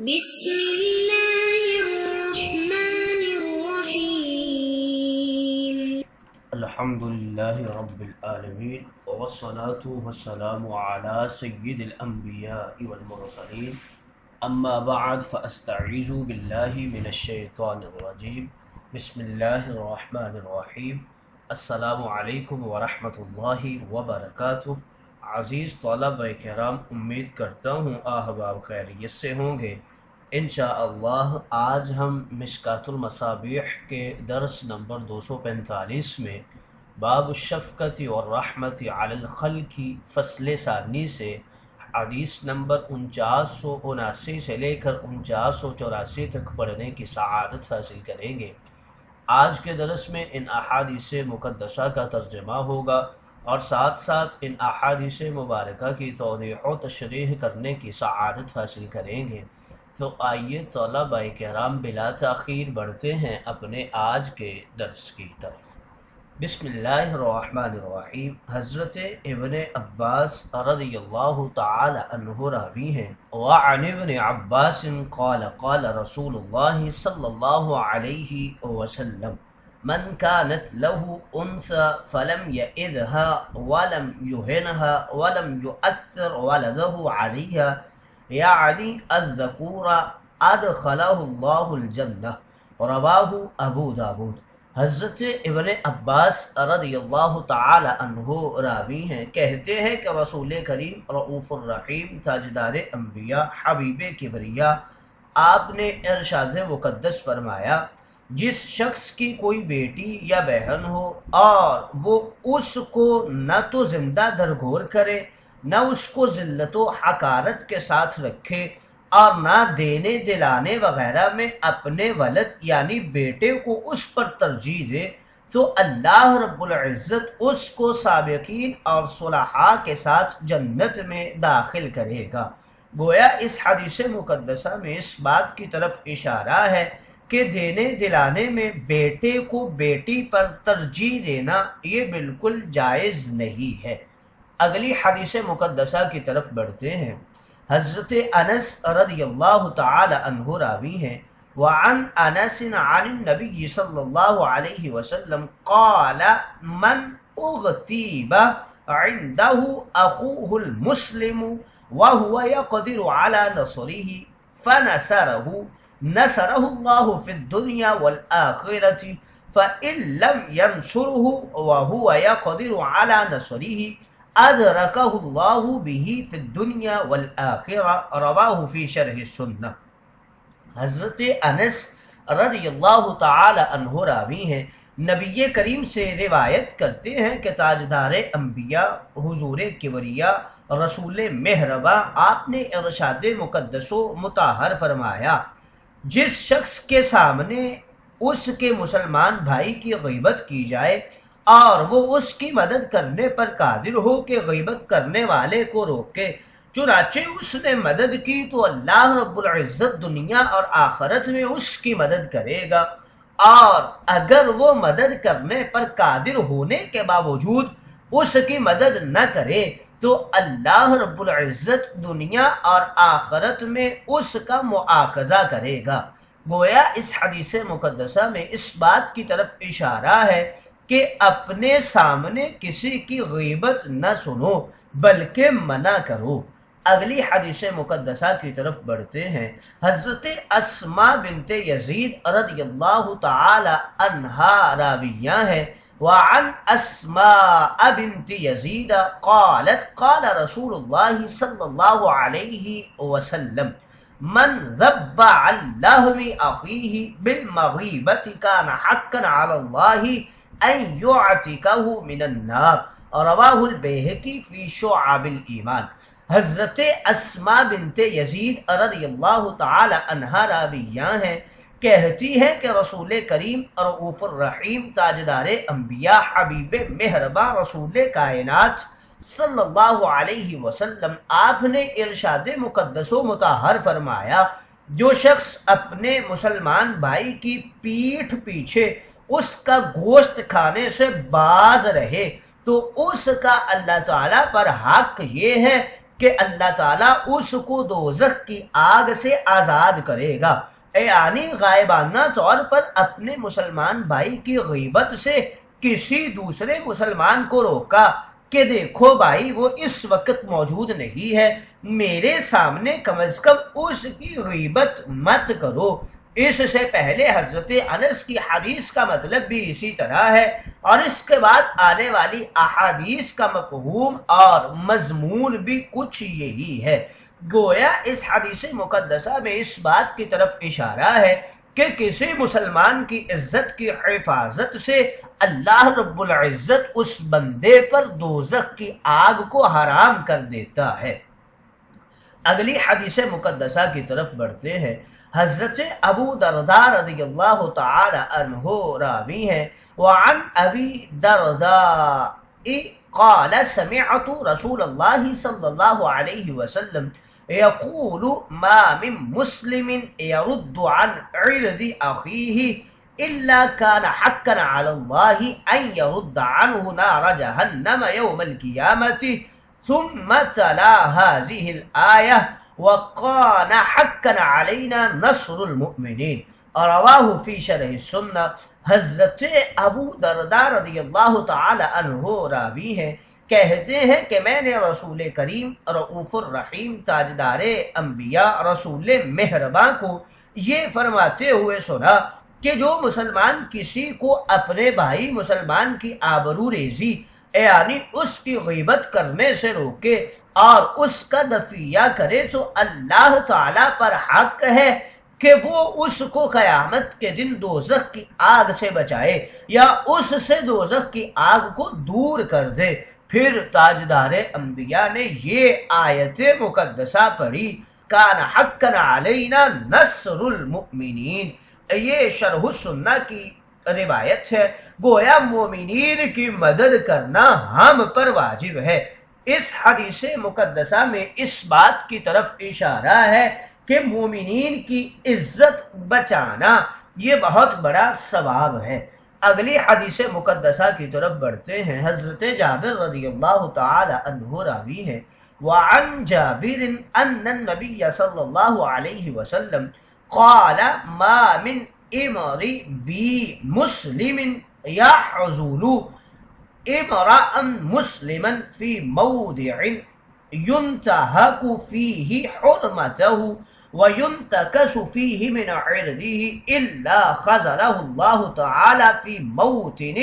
بسم الله الرحمن الرحيم. الحمد لله رب العالمين والصلاة والسلام على سيد الأنبياء والمرسلين أما بعد فأستعيذ بالله من الشيطان الرجيم بسم الله الرحمن الرحيم السلام علیکم ورحمۃ اللہ وبرکاتہ۔ عزیز طلبہ کرام، امید کرتا ہوں احباب خیریت سے ہوں گے۔ انشاءاللہ آج ہم مشکاۃ المصابیح کے درس نمبر 245 میں باب الشفقۃ والرحمۃ علی الخلق فصل ثانی سے حدیث نمبر 4979 سے لے کر 4984 تک پڑھنے کی سعادت حاصل کریں گے۔ آج کے درس میں ان احادیث مقدسہ کا ترجمہ ہوگا اور ساتھ ساتھ ان احادیث مبارکہ کی توضیح و تشریح کرنے کی سعادت حاصل کریں گے۔ تو آئیے طلبہ کرام بلا تاخیر بڑھتے ہیں اپنے آج کے درس کی طرف۔ بسم اللہ الرحمن الرحیم۔ حضرت ابن عباس رضی اللہ تعالی عنہ راوی ہیں۔ وعن ابن عباس قال قال رسول اللہ صلی اللہ علیہ وسلم من كانت له انثى فلم يئذها ولم يهنها ولم يؤثر ولده عليها يعني الذكور ادخله الله الجنہ، رواہ ابو داود۔ حضرت ابن عباس رضی اللہ تعالی عنہ راوی ہیں، کہتے ہیں کہ رسول کریم رؤوف الرحیم تاجدار انبیاء حبیب کبریا آپ نے ارشاد مقدس فرمایا، جس شخص کی کوئی بیٹی یا بہن ہو اور وہ اس کو نہ تو زندہ درگور کرے، نہ اس کو ذلت و حقارت کے ساتھ رکھے اور نہ دینے دلانے وغیرہ میں اپنے ولد یعنی بیٹے کو اس پر ترجیح دے، تو اللہ رب العزت اس کو سابقین اور صلحاء کے ساتھ جنت میں داخل کرے گا۔ گویا اس حدیث مقدسہ میں اس بات کی طرف اشارہ ہے کہ دینے دلانے میں بیٹے کو بیٹی پر ترجیح دینا یہ بالکل جائز نہیں ہے۔ اگلی حدیث مقدسہ کی طرف بڑھتے ہیں۔ حضرت انس رضی اللہ تعالی عنہ راوی ہیں۔ وعن انس عن النبی صلی اللہ علیہ وسلم قال من اغتیب عنده اخوه المسلم وهو يقدر على نصره فنصره نصره الله في الدنيا والآخرة فإن لم ينصره وهو يقدر على نصره ادرکہ اللہ به فی الدنیا والآخرہ، رواہ فی شرح السنہ۔ حضرت انس رضی اللہ تعالی عنہ راوی ہیں، نبی کریم سے روایت کرتے ہیں کہ تاجدار انبیاء حضور کبریا رسول مہرباں آپ نے ارشاد مقدس و مطہر فرمایا، جس شخص کے سامنے اس کے مسلمان بھائی کی غیبت کی جائے اور وہ اس کی مدد کرنے پر قادر ہو کہ غیبت کرنے والے کو روکے، چنانچہ اس نے مدد کی تو اللہ رب العزت دنیا اور آخرت میں اس کی مدد کرے گا، اور اگر وہ مدد کرنے پر قادر ہونے کے باوجود اس کی مدد نہ کرے تو اللہ رب العزت دنیا اور آخرت میں اس کا مؤاخذہ کرے گا۔ گویا اس حدیث مقدسہ میں اس بات کی طرف اشارہ ہے کہ اپنے سامنے کسی کی غیبت نہ سنو بلکہ منع کرو۔ اگلی حدیث مقدسہ کی طرف بڑھتے ہیں۔ حضرت اسماء بنت یزید رضی اللہ تعالی عنہا راویہ ہیں۔ وعن اسماء بنت یزید قالت قال رسول اللہ صلی اللہ علیہ وسلم من ذب عن لحم اخیہ بالمغیبۃ کان حقا علی اللہ ان یعتقہ من النار، رواہ البیہقی فی شعب الایمان۔ حضرت اسماء بنت یزید رضی اللہ تعالی عنہا راویہ ہیں، کہتی ہیں کہ رسول کریم رؤوف الرحیم تاجدار انبیاء حبیب مہرباں رسول کائنات صلی اللہ علیہ وسلم آپ نے ارشاد مقدس و مطہر فرمایا، جو شخص اپنے مسلمان بھائی کی پیٹھ پیچھے اس کا گوشت کھانے سے باز رہے تو اس کا اللہ تعالیٰ پر حق یہ ہے کہ اللہ تعالیٰ اس کو دوزخ کی آگ سے آزاد کرے گا، یعنی غائبانہ طور پر اپنے مسلمان بھائی کی غیبت سے کسی دوسرے مسلمان کو روکا کہ دیکھو بھائی وہ اس وقت موجود نہیں ہے، میرے سامنے کم از کم اس کی غیبت مت کرو۔ اس سے پہلے حضرت انس کی حدیث کا مطلب بھی اسی طرح ہے، اور اس کے بعد آنے والی احادیث کا مفہوم اور مضمون بھی کچھ یہی ہے۔ گویا اس حدیث مقدسہ میں اس بات کی طرف اشارہ ہے کہ کسی مسلمان کی عزت کی حفاظت سے اللہ رب العزت اس بندے پر دوزخ کی آگ کو حرام کر دیتا ہے۔ اگلی حدیث مقدسہ کی طرف بڑھتے ہیں۔ حضرت ابو درداء رضی اللہ تعالی عنہ راوی ہیں، وعن ابی درداء قال سمعت رسول اللہ صلی اللہ علیہ وسلم يقول ما من مسلم يرد عن عرض أخيه إلا كان حقا على الله أن يرد عنه نار جهنم يوم القيامة، ثم تلا هذه الآية وكان حقا علينا نصر المؤمنين، رواہ فی شرح السنہ۔ حضرت ابو درداء رضی اللہ تعالی عنہ راوی ہیں، کہتے ہیں کہ میں نے رسول کریم رؤوف الرحیم تاجدار انبیاء رسول مہرباں کو یہ فرماتے ہوئے سنا کہ جو مسلمان کسی کو اپنے بھائی مسلمان کی آبرو ریزی یعنی اس کی غیبت کرنے سے روکے اور اس کا دفیہ کرے تو اللہ تعالیٰ پر حق ہے کہ وہ اس کو قیامت کے دن دوزخ کی آگ سے بچائے یا اس سے دوزخ کی آگ کو دور کر دے۔ پھر تاجدار انبیاء نے یہ آیت مقدسہ پڑھی، کان حقا علینا نصر المؤمنین۔ یہ شرح السنہ کی روایت ہے، گویا مومنین کی مدد کرنا ہم پر واجب ہے۔ اس حدیث مقدسہ میں اس بات کی طرف اشارہ ہے کہ مومنین کی عزت بچانا یہ بہت بڑا ثواب ہے۔ اگلی حدیث مقدسہ کی طرف بڑھتے ہیں۔ حضرت جابر رضی اللہ تعالی عنہ راوی ہیں، وعن جابر ان النبی صلی اللہ علیہ وسلم قال ما من امرئ بمسلم يحزل امرأ مسلما في موضع ينتهك فيه حرمته وينتكس فيه من عرضه إلا خزله الله تعالى في موطن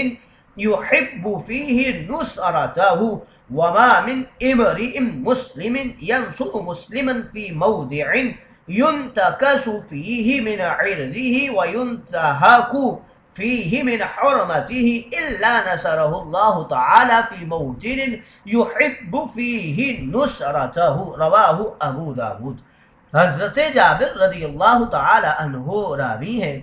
يحب فيه نصرته، وما من امرئ مسلم ينصر مسلما في موضع ينتكس فيه من عرضه وينتهك فيه من حرمته إلا نصره الله تعالى في موطن يحب فيه نصرته، رواه ابو داود۔ حضرت جابر رضی اللہ تعالی عنہ راوی ہیں،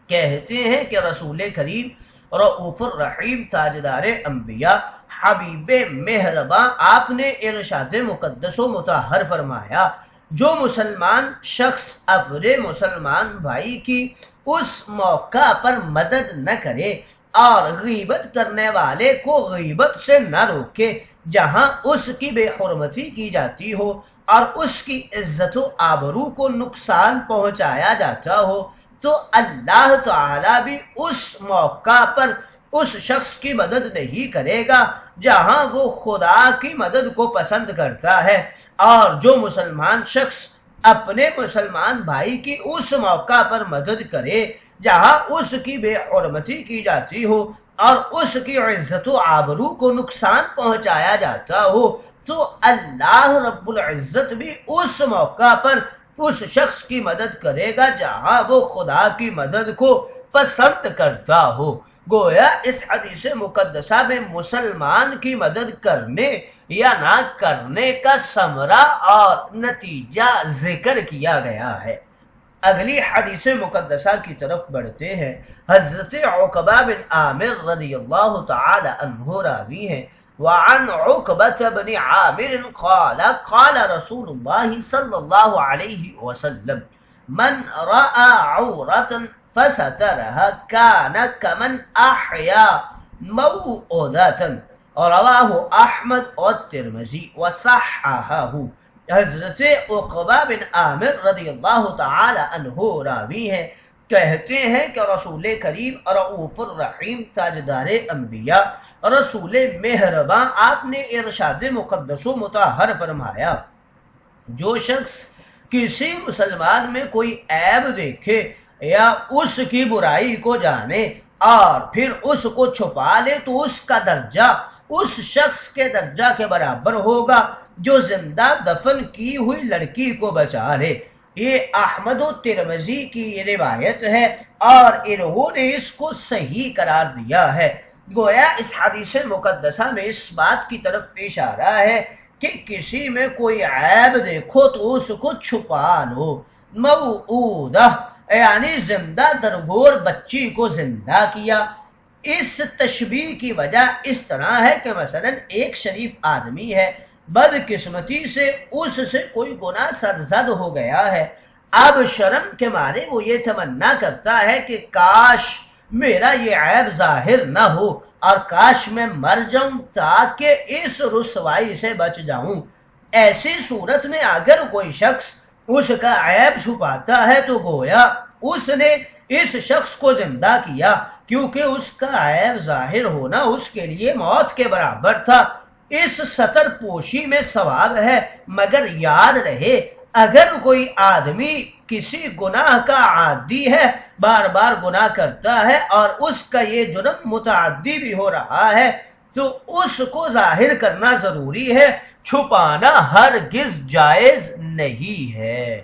کہتے ہیں کہ رسول کریم رؤوف الرحیم تاجدار انبیاء حبیب مہرباں آپ نے ارشاد مقدس و مطہر فرمایا، جو مسلمان شخص اپنے مسلمان بھائی کی اس موقع پر مدد نہ کرے اور غیبت کرنے والے کو غیبت سے نہ روکے جہاں اس کی بے حرمتی کی جاتی ہو اور اس کی عزت و آبرو کو نقصان پہنچایا جاتا ہو، تو اللہ تعالیٰ بھی اس موقع پر اس شخص کی مدد نہیں کرے گا جہاں وہ خدا کی مدد کو پسند کرتا ہے۔ اور جو مسلمان شخص اپنے مسلمان بھائی کی اس موقع پر مدد کرے جہاں اس کی بے حرمتی کی جاتی ہو اور اس کی عزت و آبرو کو نقصان پہنچایا جاتا ہو، تو اللہ رب العزت بھی اس موقع پر اس شخص کی مدد کرے گا جہاں وہ خدا کی مدد کو پسند کرتا ہو۔ گویا اس حدیث مقدسہ میں مسلمان کی مدد کرنے یا نہ کرنے کا ثمرہ اور نتیجہ ذکر کیا گیا ہے۔ اگلی حدیث مقدسہ کی طرف بڑھتے ہیں۔ حضرت عقبہ بن عامر رضی اللہ تعالی عنہ راوی ہیں، وعن عقبة بن عامر قال قال رسول الله صلى الله عليه وسلم من رأى عورة فسترها كان كمن أحيا موعظة اور رواہ احمد اور ترمذی وصححہ۔ حضرت عقبہ بن عامر رضی اللہ تعالی عنہ راوی ہیں، کہتے ہیں کہ رسول کریم رؤوف الرحیم تاجدار انبیاء، رسول مہرباں، آپ نے ارشاد مقدس و مطہر فرمایا، جو شخص کسی مسلمان میں کوئی عیب دیکھے یا اس کی برائی کو جانے اور پھر اس کو چھپا لے تو اس کا درجہ اس شخص کے درجہ کے برابر ہوگا جو زندہ دفن کی ہوئی لڑکی کو بچا لے۔ یہ احمد و ترمذی کی روایت ہے اور انہوں نے اس کو صحیح قرار دیا ہے۔ گویا اس حدیث مقدسہ میں اس بات کی طرف اشارہ ہے کہ کسی میں کوئی عیب دیکھو تو اس کو چھپا لو۔ موعودہ یعنی زندہ درگور بچی کو زندہ کیا۔ اس تشبیہ کی وجہ اس طرح ہے کہ مثلا ایک شریف آدمی ہے، بدقسمتی سے اس سے کوئی گناہ سرزد ہو گیا ہے، اب شرم کے مارے وہ یہ تمنا کرتا ہے کہ کاش میرا یہ عیب ظاہر نہ ہو اور کاش میں مر جاؤں تاکہ اس رسوائی سے بچ جاؤں۔ ایسی صورت میں اگر کوئی شخص اس کا عیب چھپاتا ہے تو گویا اس نے اس شخص کو زندہ کیا، کیونکہ اس کا عیب ظاہر ہونا اس کے لیے موت کے برابر تھا۔ اس ستر پوشی میں ثواب ہے، مگر یاد رہے اگر کوئی آدمی کسی گناہ کا عادی ہے، بار بار گناہ کرتا ہے اور اس کا یہ جرم متعدی بھی ہو رہا ہے تو اس کو ظاہر کرنا ضروری ہے، چھپانا ہرگز جائز نہیں ہے۔